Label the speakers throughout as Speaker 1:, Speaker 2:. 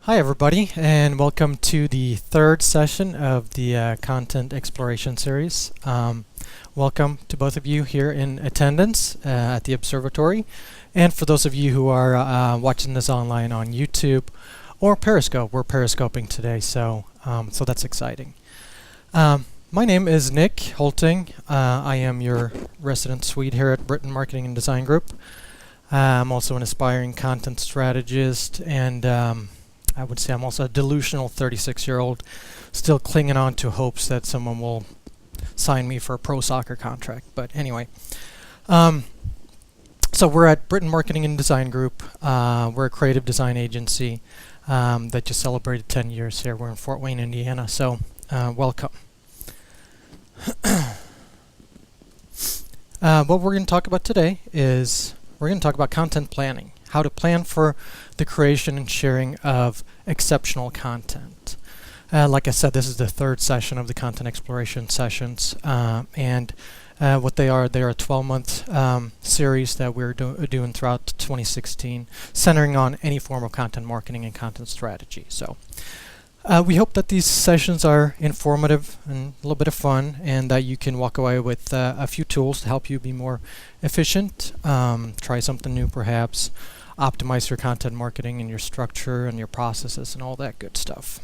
Speaker 1: Hi everybody, and welcome to the third session of the Content Exploration series. Welcome to both of you here in attendance at the Observatory, and for those of you who are watching this online on YouTube or Periscope. We're Periscoping today, so that's exciting. My name is Nick Holting. I am your resident Swede here at Britain Marketing and Design Group. I'm also an aspiring content strategist, and I would say I'm also a delusional 36-year-old still clinging on to hopes that someone will sign me for a pro soccer contract. But anyway, so we're at Britain Marketing and Design Group. We're a creative design agency that just celebrated 10 years here. We're in Fort Wayne, Indiana, so welcome. What we're going to talk about today is we're going to talk about content planning. How to plan for the creation and sharing of exceptional content. Like I said, this is the third session of the content exploration sessions, and what they are a 12-month series that we're doing throughout 2016, centering on any form of content marketing and content strategy. So we hope that these sessions are informative and a little bit of fun, and that you can walk away with a few tools to help you be more efficient, try something new perhaps, optimize your content marketing and your structure and your processes and all that good stuff.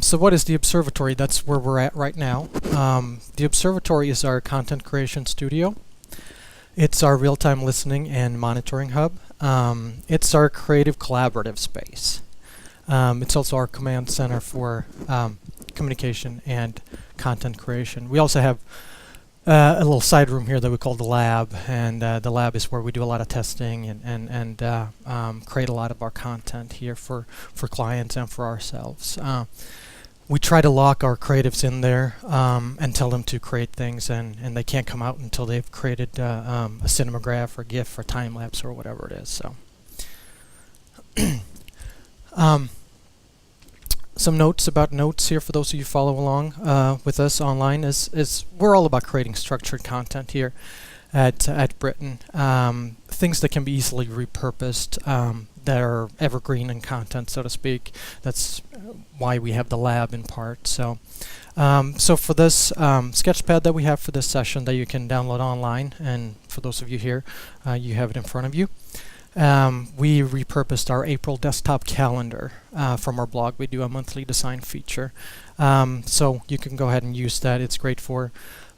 Speaker 1: So what is the Observatory? That's where we're at right now. The Observatory is our content creation studio. It's our real-time listening and monitoring hub. It's our creative collaborative space. It's also our command center for communication and content creation. We also have a little side room here that we call the lab, and the lab is where we do a lot of testing and create a lot of our content here for clients and for ourselves. We try to lock our creatives in there and tell them to create things, and they can't come out until they've created a cinematograph or GIF or time lapse or whatever it is. So. Some notes about notes here for those of you who follow along with us online is we're all about creating structured content here at Britain. Things that can be easily repurposed, that are evergreen in content, so to speak. That's why we have the lab in part. So for this sketchpad that we have for this session that you can download online, and for those of you here, you have it in front of you. We repurposed our April desktop calendar from our blog. We do a monthly design feature. So you can go ahead and use that. It's great for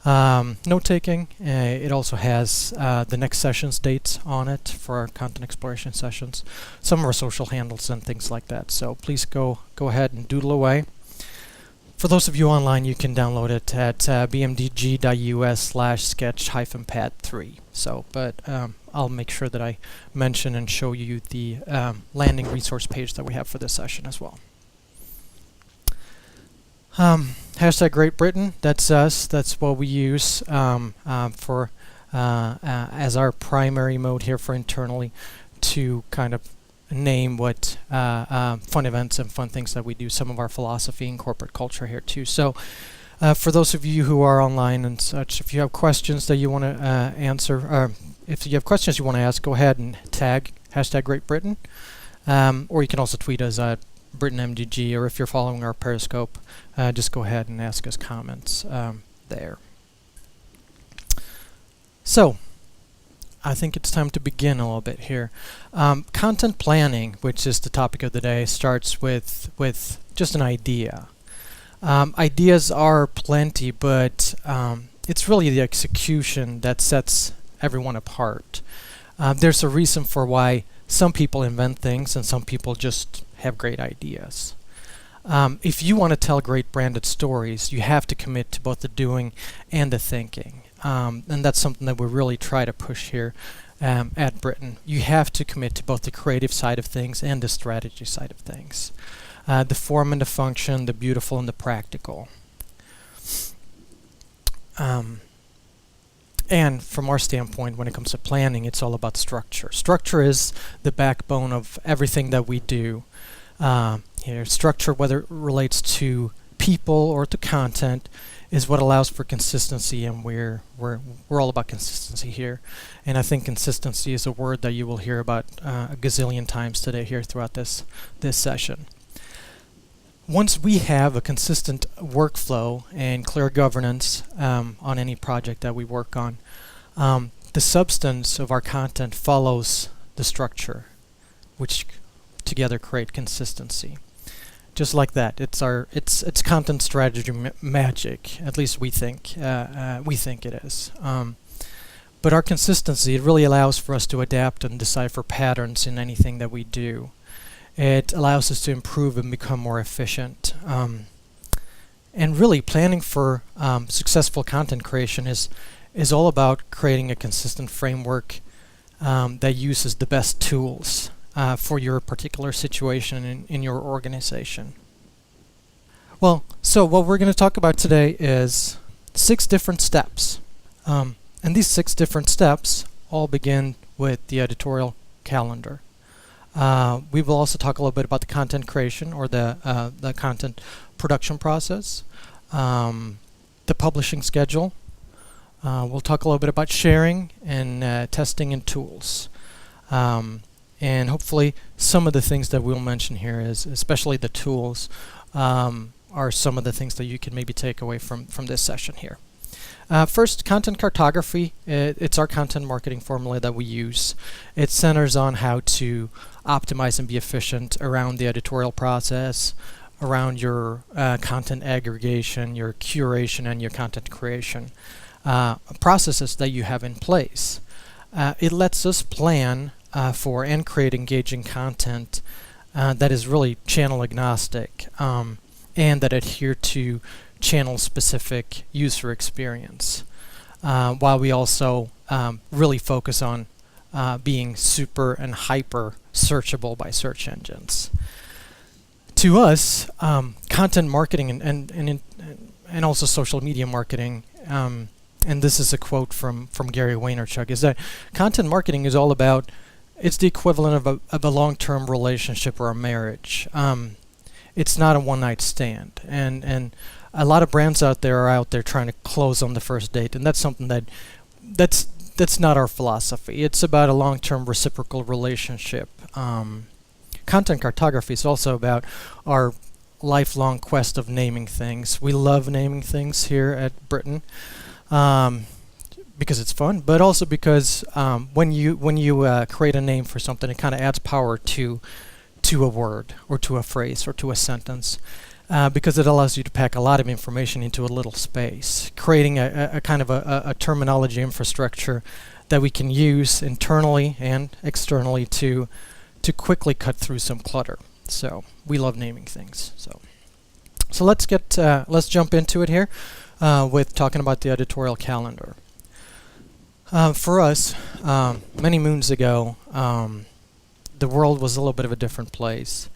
Speaker 1: note-taking. It also has the next session's dates on it for our content exploration sessions, some of our social handles and things like that. So please go ahead and doodle away. For those of you online, you can download it at bmdg.us/sketch-pad3. So, but I'll make sure that I mention and show you the landing resource page that we have for this session as well. Hashtag Great Britain, that's us. That's what we use for as our primary mode here for internally to kind of name what fun events and fun things that we do, some of our philosophy and corporate culture here too. So for those of you who are online and such, if you have questions that you want to answer, or if you have questions you want to ask, go ahead and tag hashtag Great Britain, or you can also tweet us at BritainMDG, or if you're following our Periscope, just go ahead and ask us comments there. So I think it's time to begin a little bit here. Content planning, which is the topic of the day, starts with just an idea. Ideas are plenty, but it's really the execution that sets everyone apart. There's a reason for why some people invent things and some people just have great ideas. If you want to tell great branded stories, you have to commit to both the doing and the thinking. And that's something that we really try to push here at Britain. You have to commit to both the creative side of things and the strategy side of things. The form and the function, the beautiful and the practical. And from our standpoint, when it comes to planning, it's all about structure. Structure is the backbone of everything that we do here. Structure, whether it relates to people or to content is what allows for consistency, and we're all about consistency here. And I think consistency is a word that you will hear about a gazillion times today here throughout this session. Once we have a consistent workflow and clear governance on any project that we work on, the substance of our content follows the structure, which together create consistency. Just like that, it's content strategy magic. At least we think it is. But our consistency, it really allows for us to adapt and decipher patterns in anything that we do. It allows us to improve and become more efficient. And really, planning for successful content creation is all about creating a consistent framework that uses the best tools for your particular situation in your organization. Well, so what we're going to talk about today is 6 different steps. And these 6 different steps all begin with the editorial calendar. We will also talk a little bit about the content creation or the content production process, the publishing schedule. We'll talk a little bit about sharing and testing and tools. And hopefully some of the things that we'll mention here, is especially the tools, are some of the things that you can maybe take away from this session here. First, content cartography. It's our content marketing formula that we use. It centers on how to optimize and be efficient around the editorial process, around your content aggregation, your curation, and your content creation processes that you have in place. It lets us plan for and create engaging content that is really channel agnostic and that adhere to channel-specific user experience, while we also really focus on being super and hyper searchable by search engines. To us, content marketing and also social media marketing, and this is a quote from Gary Vaynerchuk, is that content marketing is all about, it's the equivalent of a long-term relationship or a marriage. It's not a one-night stand, and a lot of brands out there are trying to close on the first date, and that's something that's not our philosophy. It's about a long-term reciprocal relationship. Content cartography is also about our lifelong quest of naming things. We love naming things here at Britain because it's fun, but also because when you create a name for something, it kind of adds power to a word or to a phrase or to a sentence. Because it allows you to pack a lot of information into a little space, creating a kind of a terminology infrastructure that we can use internally and externally to quickly cut through some clutter. So we love naming things. So let's jump into it here with talking about the editorial calendar. For us, many moons ago, the world was a little bit of a different place.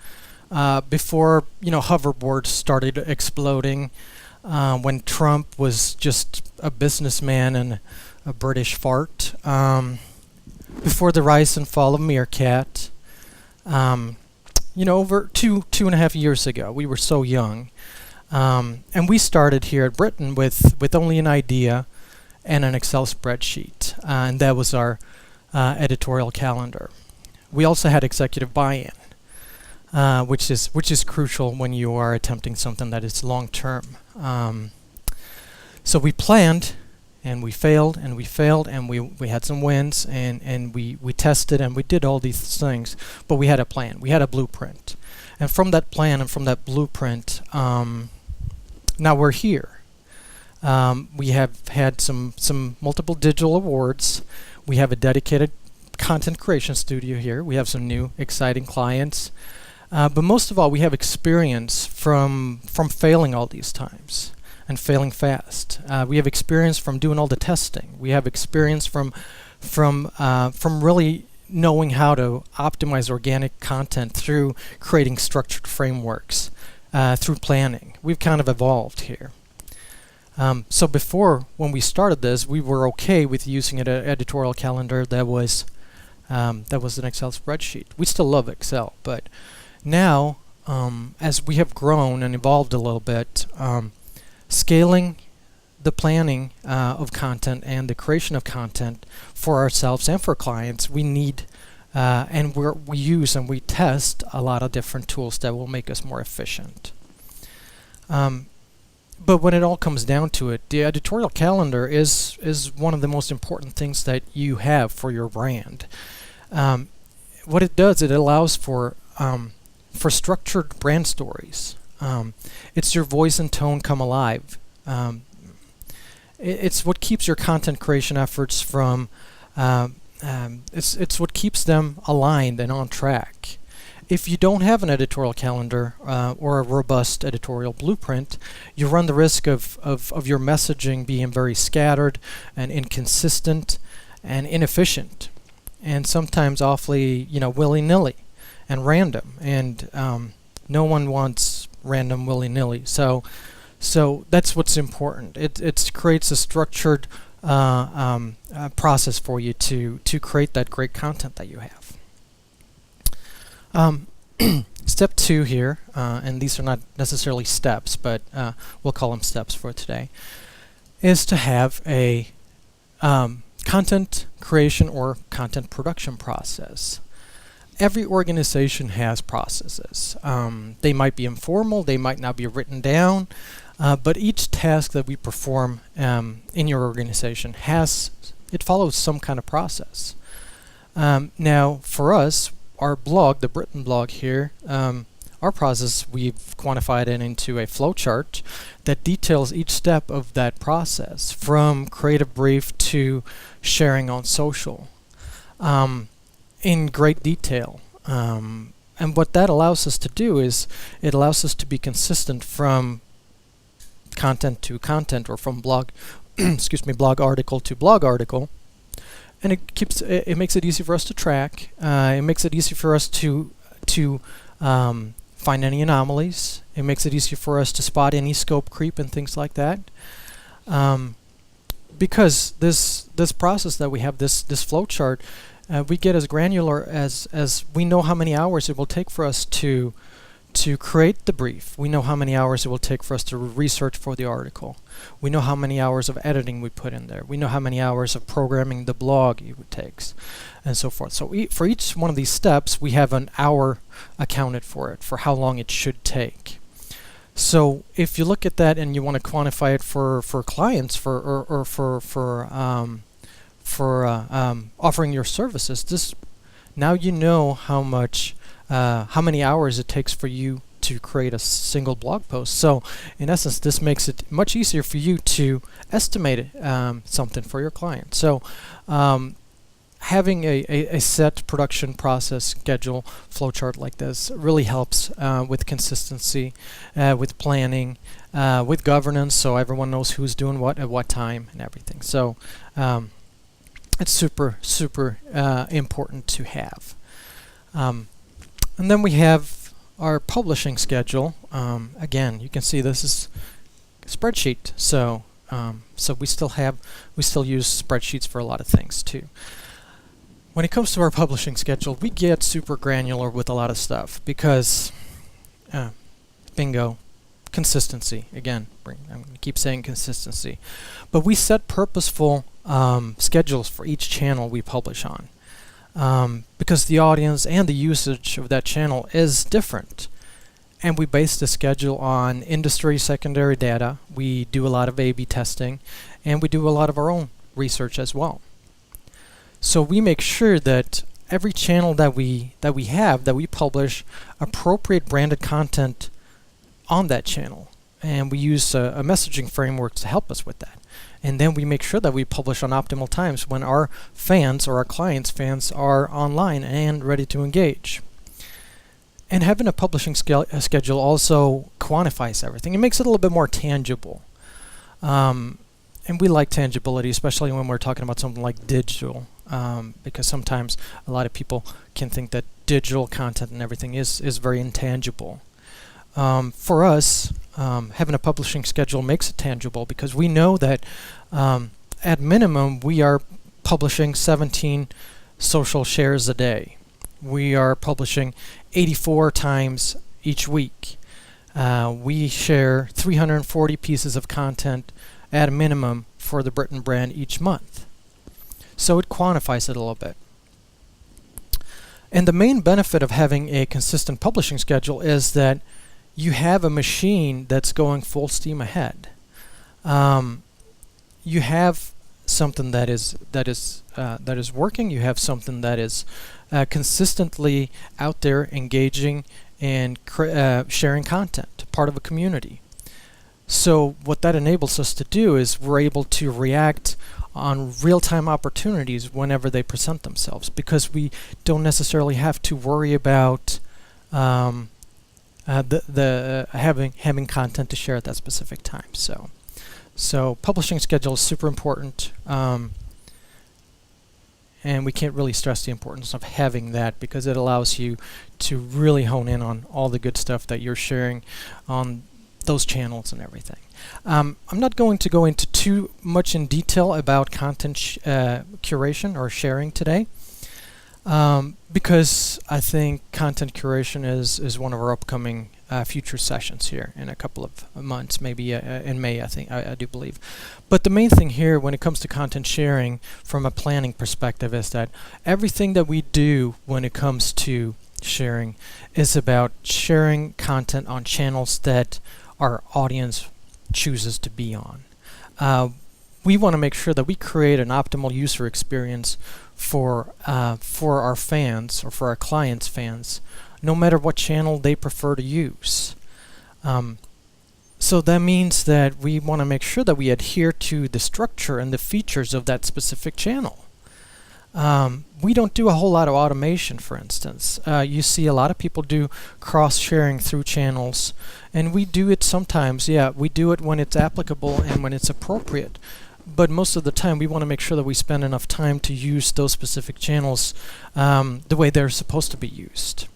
Speaker 1: Before hoverboards started exploding, when Trump was just a businessman and a British fart, before the rise and fall of Meerkat, over two and a half years ago, we were so young, and we started here at Britain with only an idea and an Excel spreadsheet, and that was our editorial calendar. We also had executive buy-in. Which is crucial when you are attempting something that is long term. So we planned, and we failed, and we had some wins, and we tested, and we did all these things. But we had a plan. We had a blueprint, and from that plan and from that blueprint, now we're here. We have had some multiple digital awards. We have a dedicated content creation studio here. We have some new exciting clients. But most of all, we have experience from failing all these times and failing fast. We have experience from doing all the testing. We have experience from really knowing how to optimize organic content through creating structured frameworks, through planning. We've kind of evolved here. So before, when we started this, we were okay with using an editorial calendar that was an Excel spreadsheet. We still love Excel, but now as we have grown and evolved a little bit, scaling the planning of content and the creation of content for ourselves and for clients, we need and we use and we test a lot of different tools that will make us more efficient. But when it all comes down to it, the editorial calendar is one of the most important things that you have for your brand. What it does, it allows for structured brand stories. It's your voice and tone come alive. It's what keeps your content creation efforts from. It's what keeps them aligned and on track. If you don't have an editorial calendar or a robust editorial blueprint, you run the risk of your messaging being very scattered and inconsistent and inefficient, and sometimes awfully, willy-nilly and random. And no one wants random willy-nilly. So that's what's important. It creates a structured process for you to create that great content that you have. Step 2 here, and these are not necessarily steps, but we'll call them steps for today, is to have a content creation or content production process. Every organization has processes. They might be informal, they might not be written down, but each task that we perform in your organization follows some kind of process. Now, for us, our blog, the Britain blog here, our process, we've quantified it into a flowchart that details each step of that process, from creative brief to sharing on social, in great detail. And what that allows us to do is it allows us to be consistent from content to content, or from blog blog article to blog article. And it makes it easy for us to track. It makes it easy for us to find any anomalies. It makes it easy for us to spot any scope creep and things like that. Because this process that we have, this flowchart, we get as granular as we know how many hours it will take for us to create the brief. We know how many hours it will take for us to research for the article. We know how many hours of editing we put in there. We know how many hours of programming the blog it takes, and so forth. So for each one of these steps, we have an hour accounted for it, for how long it should take. So if you look at that and you want to quantify it for clients, for offering your services, now you know how many hours it takes for you to create a single blog post. So in essence, this makes it much easier for you to estimate something for your client. So having a set production process schedule flowchart like this really helps with consistency, with planning, with governance, so everyone knows who's doing what at what time and everything. So it's super important to have. And then we have our publishing schedule. Again, you can see this is a spreadsheet. So we still use spreadsheets for a lot of things too. When it comes to our publishing schedule, we get super granular with a lot of stuff because, bingo, consistency. Again, I'm going to keep saying consistency. But we set purposeful schedules for each channel we publish on. Because the audience and the usage of that channel is different. And we base the schedule on industry secondary data. We do a lot of A/B testing, and we do a lot of our own research as well. So we make sure that every channel that we publish appropriate branded content on that channel. And we use a messaging framework to help us with that. And then we make sure that we publish on optimal times when our fans or our clients' fans are online and ready to engage. And having a publishing schedule also quantifies everything. It makes it a little bit more tangible. And we like tangibility, especially when we're talking about something like digital, because sometimes a lot of people can think that digital content and everything is very intangible. For us, having a publishing schedule makes it tangible because we know that at minimum we are publishing 17 social shares a day. We are publishing 84 times each week. We share 340 pieces of content at a minimum for the Britain brand each month. So it quantifies it a little bit. And the main benefit of having a consistent publishing schedule is that you have a machine that's going full steam ahead. You have something that is working. You have something that is consistently out there, engaging and sharing content, part of a community. So what that enables us to do is we're able to react on real-time opportunities whenever they present themselves, because we don't necessarily have to worry about having content to share at that specific time. So publishing schedule is super important, and we can't really stress the importance of having that, because it allows you to really hone in on all the good stuff that you're sharing on those channels and everything. I'm not going to go into too much in detail about content curation or sharing today, because I think content curation is one of our upcoming future sessions here in a couple of months, maybe in May, I do believe. But the main thing here when it comes to content sharing from a planning perspective is that everything that we do when it comes to sharing is about sharing content on channels that our audience chooses to be on. We want to make sure that we create an optimal user experience for our fans or for our clients' fans, no matter what channel they prefer to use. So that means that we want to make sure that we adhere to the structure and the features of that specific channel. We don't do a whole lot of automation, for instance. You see a lot of people do cross-sharing through channels, and we do it sometimes. Yeah, we do it when it's applicable and when it's appropriate. But most of the time, we want to make sure that we spend enough time to use those specific channels the way they're supposed to be used.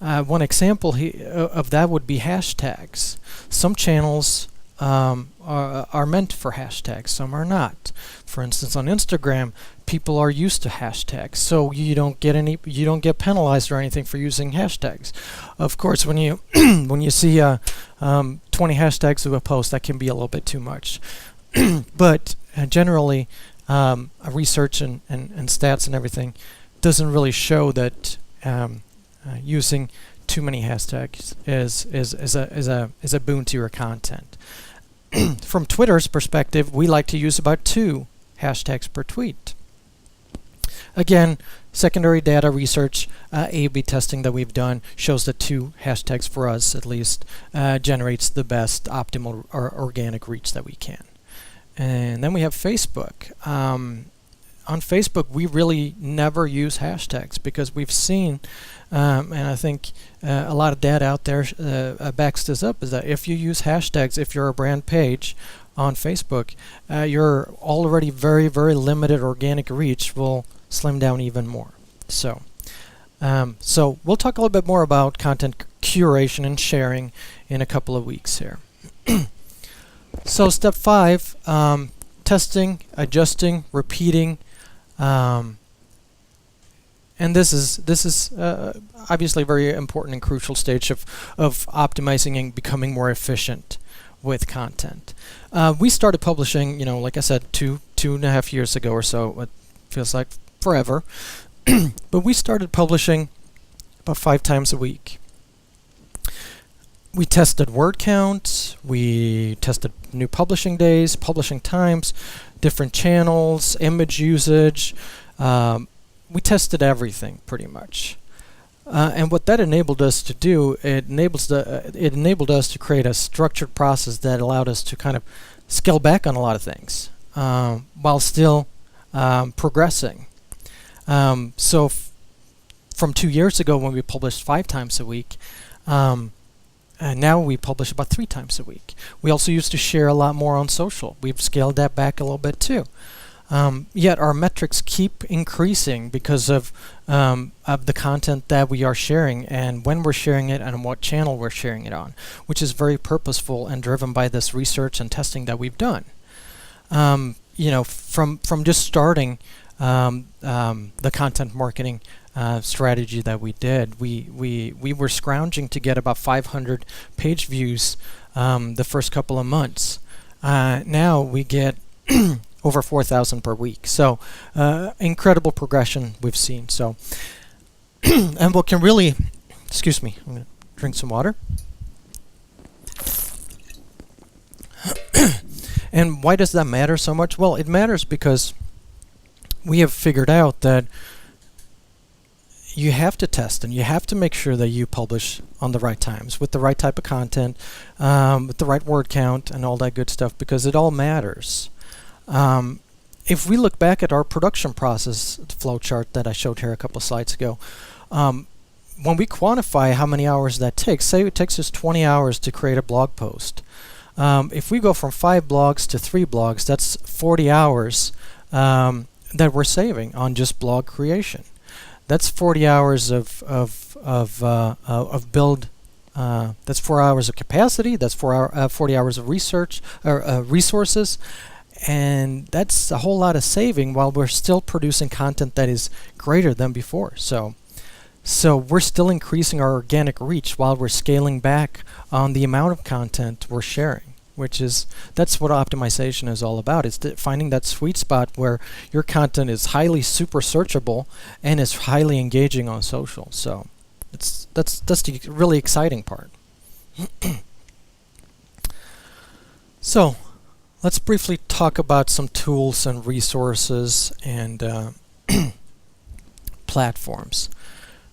Speaker 1: One example of that would be hashtags. Some channels are meant for hashtags, some are not. For instance, on Instagram, people are used to hashtags, so you don't get penalized or anything for using hashtags. Of course, when you when you see 20 hashtags of a post, that can be a little bit too much. But generally, research and stats and everything doesn't really show that using too many hashtags is a boon to your content. From Twitter's perspective, we like to use about 2 hashtags per tweet. Again, secondary data research, A/B testing that we've done shows that 2 hashtags for us at least generates the best optimal or organic reach that we can. And then we have Facebook. On Facebook, we really never use hashtags because we've seen, and I think a lot of data out there backs this up, is that if you use hashtags, if you're a brand page on Facebook, your already very, very limited organic reach will slim down even more. So we'll talk a little bit more about content curation and sharing in a couple of weeks here. So step 5, testing, adjusting, repeating. And this is obviously a very important and crucial stage of optimizing and becoming more efficient with content. We started publishing, like I said, two and a half years ago or so. It feels like forever. But we started publishing about 5 times a week. We tested word counts, we tested new publishing days, publishing times, different channels, image usage. We tested everything pretty much. And what that enabled us to do, it enabled us to create a structured process that allowed us to kind of scale back on a lot of things while still progressing. So from 2 years ago when we published 5 times a week, and now we publish about 3 times a week. We also used to share a lot more on social. We've scaled that back a little bit too. Yet our metrics keep increasing because of the content that we are sharing and when we're sharing it and what channel we're sharing it on, which is very purposeful and driven by this research and testing that we've done. From just starting the content marketing strategy that we did. We were scrounging to get about 500 page views the first couple of months. Now we get over 4,000 per week. So incredible progression we've seen. So and what can really, excuse me, I'm going to drink some water. And why does that matter so much? Well, it matters because we have figured out that you have to test and you have to make sure that you publish on the right times with the right type of content, with the right word count and all that good stuff, because it all matters. If we look back at our production process flowchart that I showed here a couple of slides ago, when we quantify how many hours that takes, say it takes us 20 hours to create a blog post. If we go from 5 blogs to 3 blogs, that's 40 hours that we're saving on just blog creation. That's 40 hours of build. That's 4 hours of capacity. That's 40 hours of research or resources, and that's a whole lot of saving while we're still producing content that is greater than before. So we're still increasing our organic reach while we're scaling back on the amount of content we're sharing, that's what optimization is all about. It's finding that sweet spot where your content is highly super searchable and is highly engaging on social. So that's the really exciting part. So let's briefly talk about some tools and resources and platforms.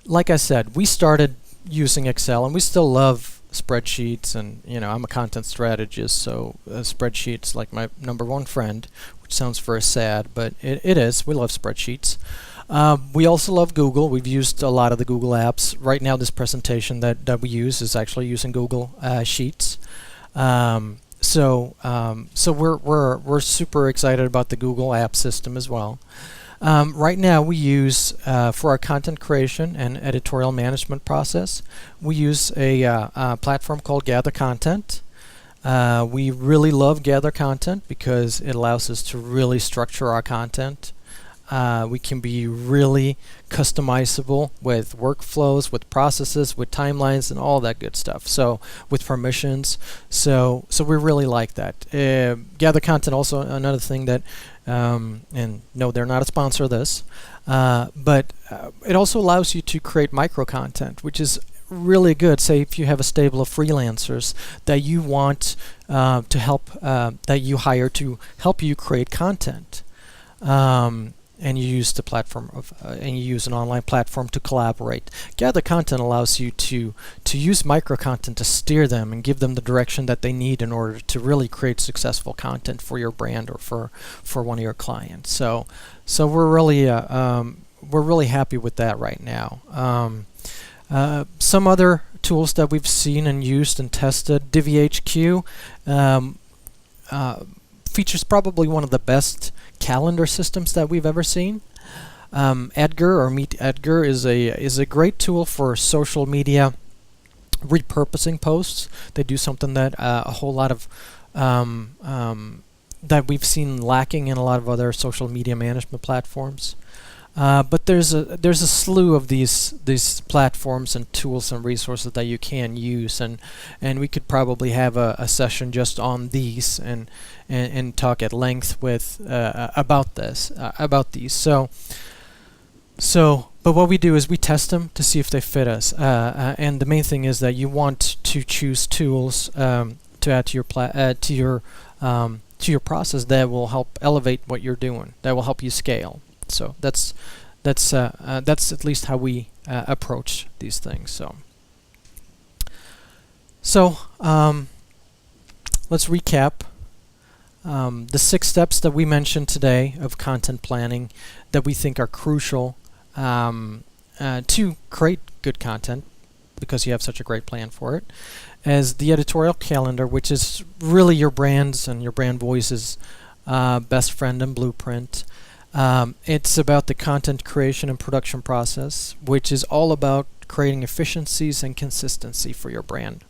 Speaker 1: Like I said, we started using Excel and we still love spreadsheets, and I'm a content strategist, so spreadsheets like my number one friend, which sounds very sad, but it is. We love spreadsheets. We also love Google. We've used a lot of the Google apps. Right now this presentation that we use is actually using Google Sheets. So we're super excited about the Google app system as well. Right now we use, for our content creation and editorial management process, we use a platform called Gather Content. We really love Gather Content because it allows us to really structure our content. We can be really customizable with workflows, with processes, with timelines, and all that good stuff. So with permissions, so we really like that. Gather Content also another thing that, and no, they're not a sponsor of this, but it also allows you to create micro content, which is really good. Say if you have a stable of freelancers that you want to help, that you hire to help you create content. And you use the platform and you use an online platform to collaborate. Gather Content allows you to use micro content to steer them and give them the direction that they need in order to really create successful content for your brand or for one of your clients. So we're really happy with that right now. Some other tools that we've seen and used and tested, DiviHQ features probably one of the best calendar systems that we've ever seen. Edgar or Meet Edgar is a great tool for social media repurposing posts. They do something that a whole lot of that we've seen lacking in a lot of other social media management platforms. But there's a slew of these platforms and tools and resources that you can use, and we could probably have a session just on these and talk at length with about these. But what we do is we test them to see if they fit us, and the main thing is that you want to choose tools to add to your process that will help elevate what you're doing, that will help you scale. So that's at least how we approach these things. So let's recap the 6 steps that we mentioned today of content planning that we think are crucial to create good content, because you have such a great plan for it, as the editorial calendar, which is really your brand's and your brand voice's best friend and blueprint. It's about the content creation and production process, which is all about creating efficiencies and consistency for your brand.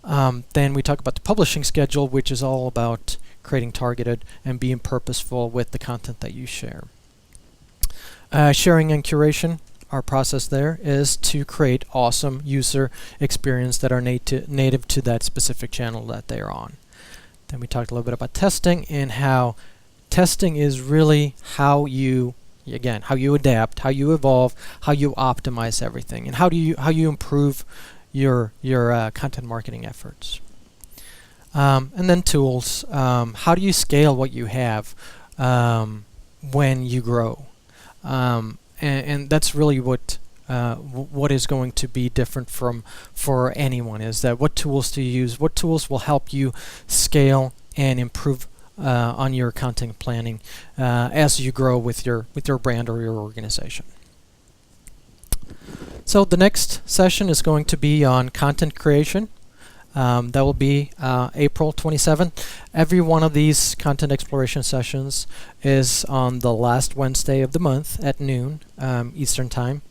Speaker 1: Then we talk about the publishing schedule, which is all about creating targeted and being purposeful with the content that you share. Sharing and curation, our process there is to create awesome user experience that are native to that specific channel that they are on. Then we talked a little bit about testing and how testing is really how you adapt, how you evolve, how you optimize everything, and how you improve your content marketing efforts. And then tools. How do you scale what you have when you grow? And that's really what is going to be different for anyone, is that what tools do you use? What tools will help you scale and improve on your content planning as you grow with your brand or your organization. So the next session is going to be on content creation. That will be April 27th. Every one of these content exploration sessions is on the last Wednesday of the month at noon Eastern Time.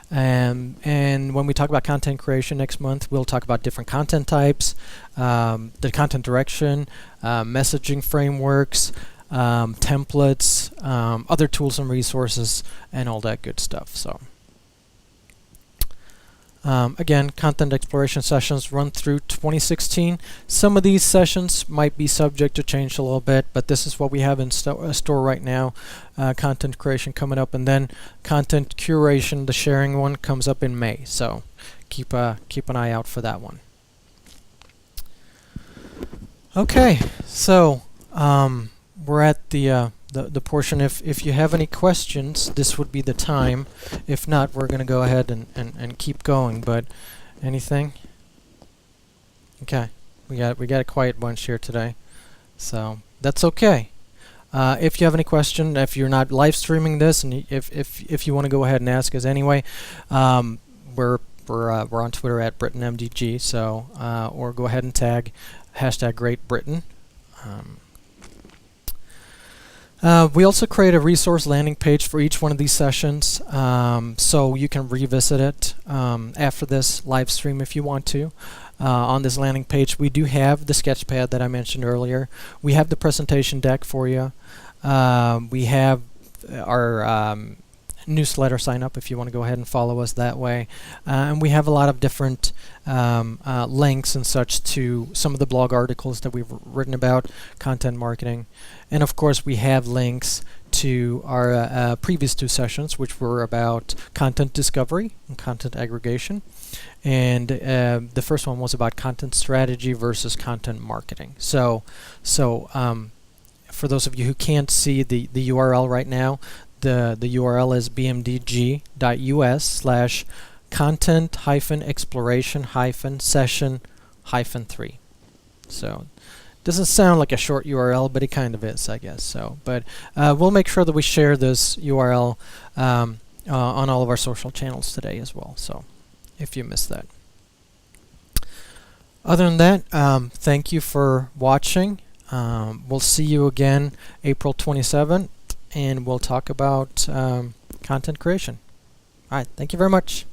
Speaker 1: And when we talk about content creation next month, we'll talk about different content types, the content direction, messaging frameworks, templates, other tools and resources, and all that good stuff. So. Again, content exploration sessions run through 2016. Some of these sessions might be subject to change a little bit, but this is what we have in store right now. Content creation coming up, and then content curation, the sharing one, comes up in May. So keep an eye out for that one. Okay, so we're at the portion. If you have any questions, this would be the time. If not, we're going to go ahead and keep going. But anything? Okay, we got a quiet bunch here today, so that's okay. If you have any question, if you're not live streaming this, and if you want to go ahead and ask us anyway, we're on Twitter at BrittonMDG. So or go ahead and tag #GreatBritain. We also create a resource landing page for each one of these sessions, so you can revisit it after this live stream if you want to. On this landing page, we do have the sketchpad that I mentioned earlier. We have the presentation deck for you. We have our newsletter sign up if you want to go ahead and follow us that way. And we have a lot of different links and such to some of the blog articles that we've written about content marketing. And of course, we have links to our previous two sessions, which were about content discovery and content aggregation. And the first one was about content strategy versus content marketing. So for those of you who can't see the URL right now, the URL is bmdg.us/content-exploration-session-3. So doesn't sound like a short URL, but it kind of is, I guess. So, but we'll make sure that we share this URL on all of our social channels today as well. So if you missed that. Other than that, thank you for watching. We'll see you again April 27th. And we'll talk about content creation. All right, thank you very much.